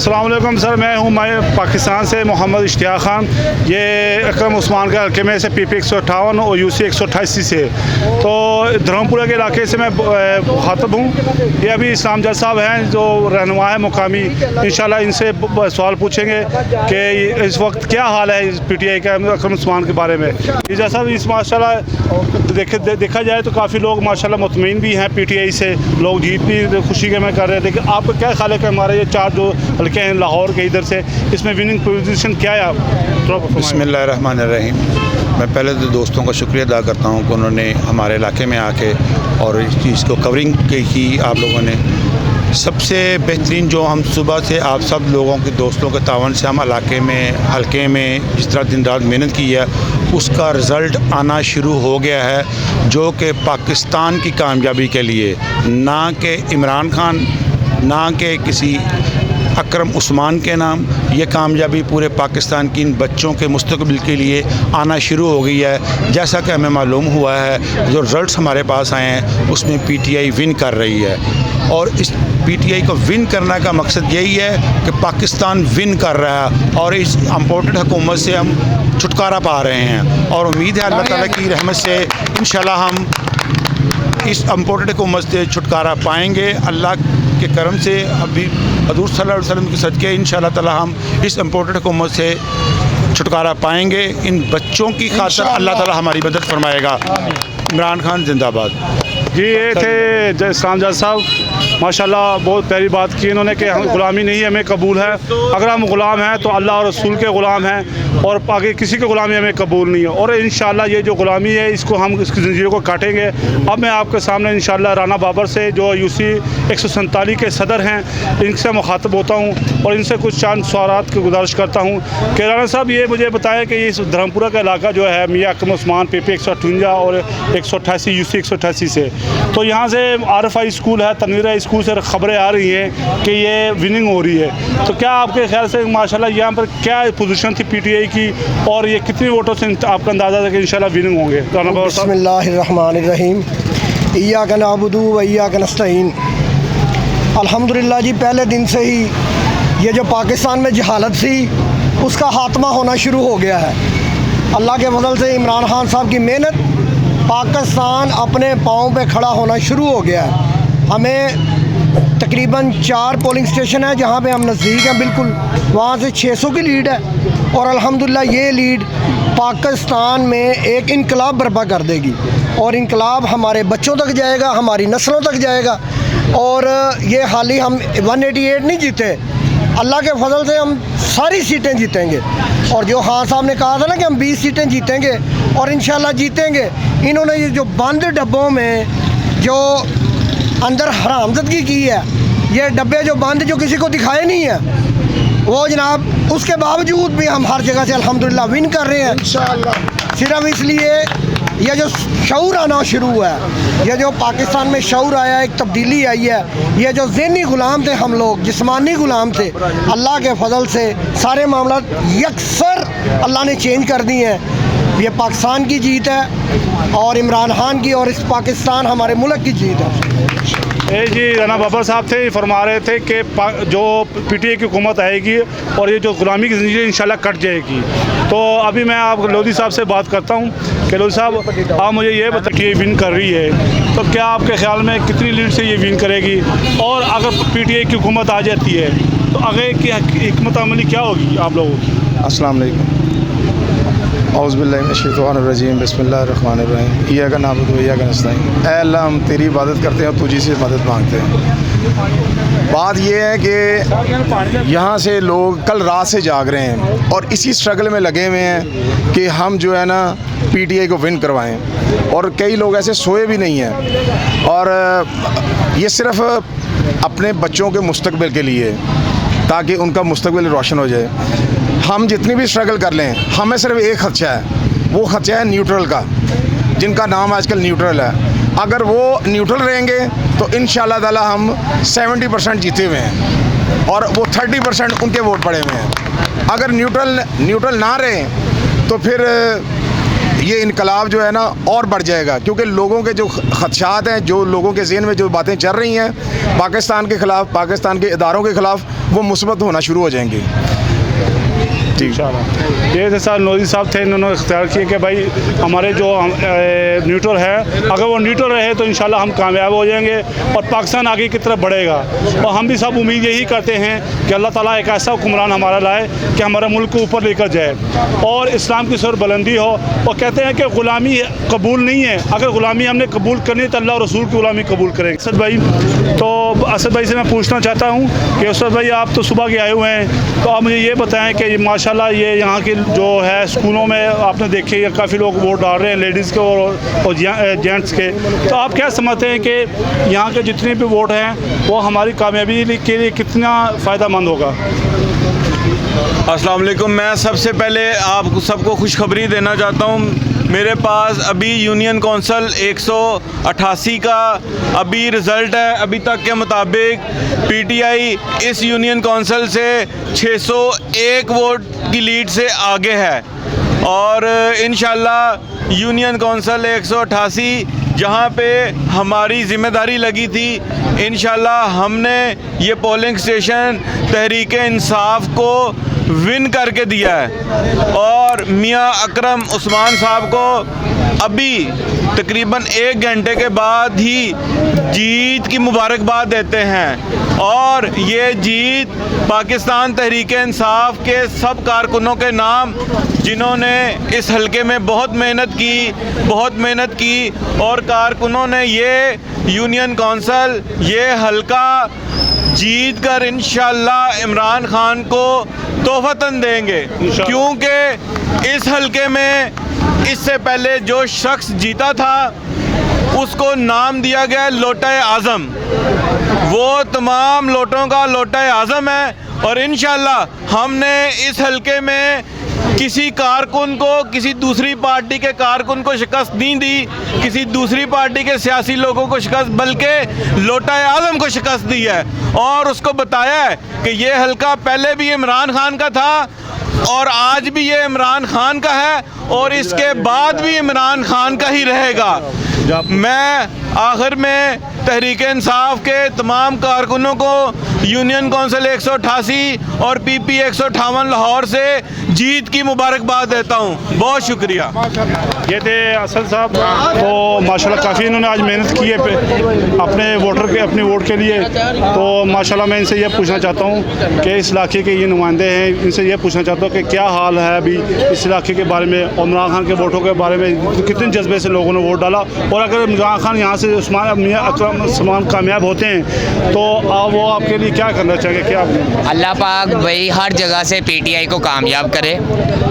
अस्सलाम वालेकुम सर, मैं पाकिस्तान से मोहम्मद इश्तियाक खान, ये अकरम उस्मान के हल्के में से PP 158 और UC 188 से। तो धर्मपुरा के इलाके से मैं मुखातब हूँ। ये अभी इस्लाम जज साहब हैं जो रहनुमा है मुकामी, इंशाल्लाह इनसे सवाल पूछेंगे कि इस वक्त क्या हाल है इस PTI का अकरम उस्मान के बारे में। जज साहब, इस माशाल्लाह देखा जाए तो काफ़ी लोग माशाल्लाह मुतमईन भी हैं PTI से, लोग जीत भी खुशी के में कर रहे हैं। लेकिन आपका क्या ख्याल है कि हमारे ये 4 जो हल्के हैं लाहौर के इधर से, इसमें विनिंग पोजीशन क्या है? बिस्मिल्लाहिर्रहमानिर्रहीम। मैं पहले तो दोस्तों का शुक्रिया अदा करता हूँ कि उन्होंने हमारे इलाके में आके और इस चीज़ को कवरिंग की आप लोगों ने। सबसे बेहतरीन जो हम सुबह से आप सब लोगों के दोस्तों के तावन से हम इलाके में हल्के में जिस तरह दिन रात मेहनत की है, उसका रिज़ल्ट आना शुरू हो गया है, जो कि पाकिस्तान की कामयाबी के लिए, ना कि इमरान खान, ना कि किसी अकरम उस्मान के नाम, ये कामयाबी पूरे पाकिस्तान की इन बच्चों के मुस्तकबिल के लिए आना शुरू हो गई है। जैसा कि हमें मालूम हुआ है, जो रिज़ल्ट्स हमारे पास आए हैं उसमें PTI विन कर रही है, और इस PTI को विन करने का मकसद यही है कि पाकिस्तान विन कर रहा है और इस इम्पोर्टेड हुकूमत से हम छुटकारा पा रहे हैं। और उम्मीद है अल्लाह ताला की रहमत से इंशाल्लाह हम इस इम्पोर्टेड हुकूमत से छुटकारा पाएंगे। अल्लाह के करम से अभी हज़ूर सल्लल्लाहु अलैहि वसल्लम के सदक़े इंशाल्लाह ताला हम इस इम्पोर्टेड हुकूमत से छुटकारा पाएंगे। इन बच्चों की खातिर अल्लाह ताला हमारी मदद फरमाएगा। इमरान खान जिंदाबाद। जी, ये थे इस्लाम जज साहब, माशाल्लाह बहुत प्यारी बात की इन्होंने कि हम ग़ुलामी नहीं हमें कबूल है। अगर हम ग़ुलाम हैं तो अल्लाह और रसूल के ग़ुलाम हैं, और आगे किसी के ग़ुलामी हमें कबूल नहीं है। और इंशाल्लाह ये जो ग़ुलामी है इसको हम इसकी ज़ंजीरों को काटेंगे। अब मैं आपके सामने इंशाल्लाह राना बाबर से, जो UC 147 के सदर हैं, इनसे मुखातब होता हूँ और इनसे कुछ चंद सवालात की गुजारिश करता हूँ कि राना साहब ये मुझे बताएं कि इस धर्मपुरा का इलाका जो है मियाँ अकरम उस्मान PP 158 और 188 UC 188 से, तो यहाँ से RFI स्कूल है, तनवीर स्कूल से खबरें आ रही हैं कि ये विनिंग हो रही है। तो क्या आपके ख्याल से माशाल्लाह यहाँ पर क्या पोजीशन थी PTI की, और ये कितने वोटों से आपका अंदाज़ा था कि इंशाल्लाह विनिंग होंगे? बिस्मिल्लाहिर्रहमानिर्रहीम। इय्याका नअबुदु व इय्याका नस्तईन। अल्हम्दुलिल्लाह जी, पहले दिन से ही ये जो पाकिस्तान में जहालत थी उसका खात्मा होना शुरू हो गया है। अल्लाह के फजल से इमरान खान साहब की मेहनत, पाकिस्तान अपने पाँव पे खड़ा होना शुरू हो गया है। हमें तकरीबन 4 पोलिंग स्टेशन है जहाँ पे हम नज़दीक हैं बिल्कुल, वहाँ से 600 की लीड है, और अल्हम्दुलिल्लाह ये लीड पाकिस्तान में एक इनकलाब बर्पा कर देगी, और इनकलाब हमारे बच्चों तक जाएगा, हमारी नस्लों तक जाएगा। और ये हाल ही हम 188 नहीं जीते, अल्लाह के फजल से हम सारी सीटें जीतेंगे। और जो खान साहब ने कहा था ना कि हम 20 सीटें जीतेंगे और इंशाल्लाह जीतेंगे, इन्होंने ये जो बंद डब्बों में जो अंदर हरामज़दगी की है, ये डब्बे जो बंद जो किसी को दिखाए नहीं है, वो जनाब उसके बावजूद भी हम हर जगह से अल्हम्दुलिल्लाह विन कर रहे हैं इंशाअल्लाह। सिर्फ इसलिए ये जो शऊर आना शुरू हुआ है, ये जो पाकिस्तान में शऊर आया, एक तब्दीली आई है, ये जो ज़हनी ग़ुलाम थे हम लोग, जिस्मानी ग़ुलाम थे, अल्लाह के फजल से सारे मामला यकसर अल्लाह ने चेंज कर दिए हैं। ये पाकिस्तान की जीत है और इमरान खान की, और इस पाकिस्तान हमारे मुल्क की जीत है। जी, राना बाबर साहब थे, फरमा रहे थे कि जो PTI की हुकूमत आएगी और ये जो ग़ुलामी की ज़ंजीर इंशाल्लाह कट जाएगी। तो अभी मैं आप लोधी साहब से बात करता हूँ कि लोधी साहब, आप मुझे ये बताइए कि ये विन कर रही है, तो क्या आपके ख्याल में कितनी लीड से ये विन करेगी, और अगर PTI की हुकूमत आ जाती है तो आगे की हिकमत अमली क्या होगी आप लोगों की? अस्सलाम वालेकुम। औज़ुबिल्लाहि मिनश्शैतानिर्रजीम। बिस्मिल्लाहिर्रहमानिर्रहीम। इय्याका नअबुदु व इय्याका नस्तईन। ऐ अल्लाह, हम तेरी इबादत करते हैं और तुझी से मदद मांगते हैं। बात यह है कि यहाँ से लोग कल रात से जाग रहे हैं और इसी स्ट्रगल में लगे हुए हैं कि हम जो है ना PTI को विन करवाएं, और कई लोग ऐसे सोए भी नहीं हैं, और ये सिर्फ़ अपने बच्चों के मुस्तकबिल के लिए, ताकि उनका मुस्तकबिल रोशन हो जाए। हम जितनी भी स्ट्रगल कर लें, हमें सिर्फ एक खदशा है, वो खदशा है न्यूट्रल का, जिनका नाम आजकल न्यूट्रल है। अगर वो न्यूट्रल रहेंगे तो इंशाअल्लाह ताला हम 70% जीते हुए हैं, और वो 30% उनके वोट पड़े हुए हैं। अगर न्यूट्रल ना रहे तो फिर ये इनकलाब जो है ना और बढ़ जाएगा, क्योंकि लोगों के जो खदशात हैं, जो लोगों के ज़हन में जो बातें चल रही हैं पाकिस्तान के ख़िलाफ़, पाकिस्तान के इदारों के ख़िलाफ़, वो मुस्बत होना शुरू हो जाएंगी। इंशाल्लाह। ये जैसा नूरी साहब थे, इन्होंने इख्तियार किया कि भाई हमारे जो न्यूट्रल है, अगर वो न्यूट्रल रहे तो इंशाल्लाह हम कामयाब हो जाएंगे और पाकिस्तान आगे की तरफ बढ़ेगा। और हम भी सब उम्मीद यही करते हैं कि अल्लाह ताला एक ऐसा हुक्मरान हमारा लाए कि हमारा मुल्क को ऊपर लेकर जाए और इस्लाम की सर बुलंदी हो। और कहते हैं कि ग़ुलामी कबूल नहीं है, अगर ग़ुलामी हमने कबूल करनी है तो अल्लाह और रसूल की ग़ुलामी कबूल करेंगे। असद भाई, तो असद भाई से मैं पूछना चाहता हूँ कि असद भाई आप तो सुबह के आए हुए हैं, तो आप मुझे ये बताएँ कि माशाल्लाह ये यहाँ के जो है स्कूलों में आपने देखे काफ़ी लोग वोट डाल रहे हैं, लेडीज़ के और जेंट्स के, तो आप क्या समझते हैं कि यहाँ के जितने भी वोट हैं वो हमारी कामयाबी के लिए कितना फ़ायदेमंद होगा? अस्सलाम वालेकुम। मैं सबसे पहले आप सबको खुशखबरी देना चाहता हूँ। मेरे पास अभी यूनियन कौंसल 188 का अभी रिज़ल्ट है। अभी तक के मुताबिक पीटीआई इस यूनियन कौंसल से 601 वोट की लीड से आगे है और इंशाल्लाह यूनियन कौंसल 188 जहाँ पे हमारी ज़िम्मेदारी लगी थी, इंशाल्लाह हमने ये पोलिंग स्टेशन तहरीक इंसाफ को विन करके दिया है और मियाँ अकरम उस्मान साहब को अभी तकरीबन 1 घंटे के बाद ही जीत की मुबारकबाद देते हैं। और ये जीत पाकिस्तान तहरीक इंसाफ के सब कारकुनों के नाम, जिन्होंने इस हलके में बहुत मेहनत की और कारकुनों ने ये यूनियन कौंसल, ये हलका जीत कर इंशाल्लाह इमरान खान को तोहफ़तन देंगे, क्योंकि इस हलके में इससे पहले जो शख्स जीता था उसको नाम दिया गया लोटा आज़म। वो तमाम लोटों का लोटा आज़म है और इंशाल्लाह हमने इस हलके में किसी कारकुन को, किसी दूसरी पार्टी के कारकुन को शिकस्त नहीं दी, किसी दूसरी पार्टी के सियासी लोगों को शिकस्त, बल्कि लोटा आज़म को शिकस्त दी है और उसको बताया है कि ये हलका पहले भी इमरान खान का था और आज भी ये इमरान खान का है और इसके बाद भी इमरान खान का ही रहेगा। मैं आखिर में तहरीक इंसाफ के तमाम कारकुनों को यूनियन कौंसिल 188 और पीपी 158 लाहौर से जीत की मुबारकबाद देता हूँ। बहुत शुक्रिया। ये थे असद साहब, तो माशाल्लाह काफ़ी इन्होंने आज मेहनत की है अपने वोटर के, अपने वोट के लिए। तो माशाल्लाह मैं इनसे ये पूछना चाहता हूँ कि इस इलाके के ये नुमाइंदे हैं, इनसे ये पूछना चाहता हूँ कि क्या हाल है अभी इस इलाके के बारे में और इमरान खान के वोटों के बारे में, कितने जज्बे से लोगों ने वोट डाला और अगर इमरान खान यहाँ से मियाँ अकरम उस्मान कामयाब होते हैं तो वो आपके लिए क्या करना चाहिए? क्या अल्लाह पाक भाई हर जगह से पीटीआई को कामयाब करे,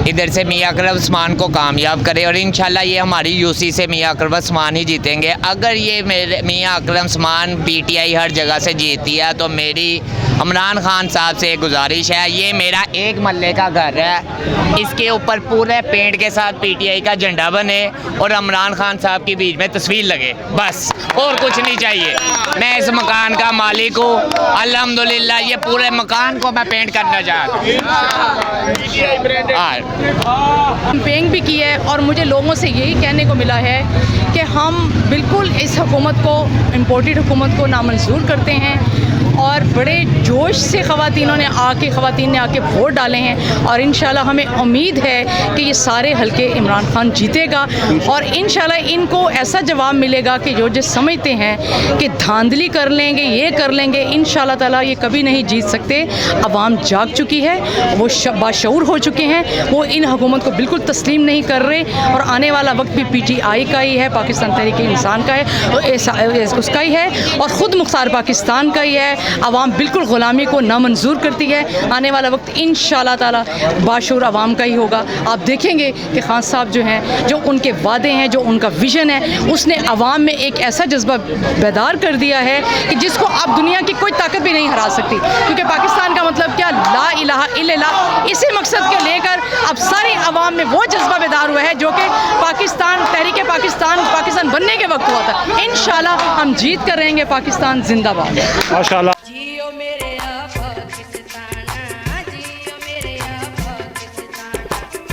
इधर से मियाँ अकरम उस्मान को कामयाब करे और इंशाल्लाह ये हमारी यूसी से मियाँ अकरम उस्मान ही जीतेंगे। अगर ये मेरे मियाँ अकरम उस्मान पीटीआई हर जगह से जीती है तो मेरी इमरान खान साहब से गुजारिश है, ये मेरा एक मल्ले का घर है, इसके ऊपर पूरे पेंट के साथ पीटीआई का झंडा बने और इमरान खान साहब के बीच में तस्वीर लगे, बस और कुछ नहीं चाहिए। मैं इस मकान का मालिक हूँ अल्हम्दुलिल्लाह, ये पूरे मकान को मैं पेंट करना चाहता हूँ। कैंपेन भी की है और मुझे लोगों से यही कहने को मिला है कि हम बिल्कुल इस हुकूमत को, इम्पोर्टेड हुकूमत को नामंजूर करते हैं और बड़े जोश से ख़वातीन ने आके वोट डाले हैं और इंशाल्लाह हमें उम्मीद है कि ये सारे हलके इमरान खान जीतेगा और इंशाल्लाह इनको ऐसा जवाब मिलेगा कि जो समझते हैं कि धांधली कर लेंगे, ये कर लेंगे, इंशाल्लाह ताला ये कभी नहीं जीत सकते। अवाम जाग चुकी है, वो बाशऊर हो चुके हैं, वो इन हुकूमत को बिल्कुल तस्लीम नहीं कर रहे और आने वाला वक्त भी पीटीआई का ही है, पाकिस्तान तहरीक इंसान का है, उसका ही है और ख़ुद मुख्तार पाकिस्तान का ही है। अवाम बिल्कुल ग़ुलामी को नामंजूर करती है। आने वाला वक्त इंशाल्लाह ताला बाशऊर अवाम का ही होगा। आप देखेंगे कि खान साहब जो हैं, जो उनके वादे हैं, जो उनका विज़न है, उसने अवाम में एक ऐसा जज्बा बेदार कर दिया है कि जिसको अब दुनिया की कोई ताकत भी नहीं हरा सकती, क्योंकि पाकिस्तान का मतलब क्या, ला इलाहा इल्लल्लाह। इसी मकसद को लेकर अब सारी अवाम में वो जज्बा बेदार हुआ है जो कि पाकिस्तान तहरीक पाकिस्तान बनने के वक्त हुआ था। इंशाल्लाह हम जीत कर रहेंगे। पाकिस्तान जिंदाबाद। माशाल्लाह।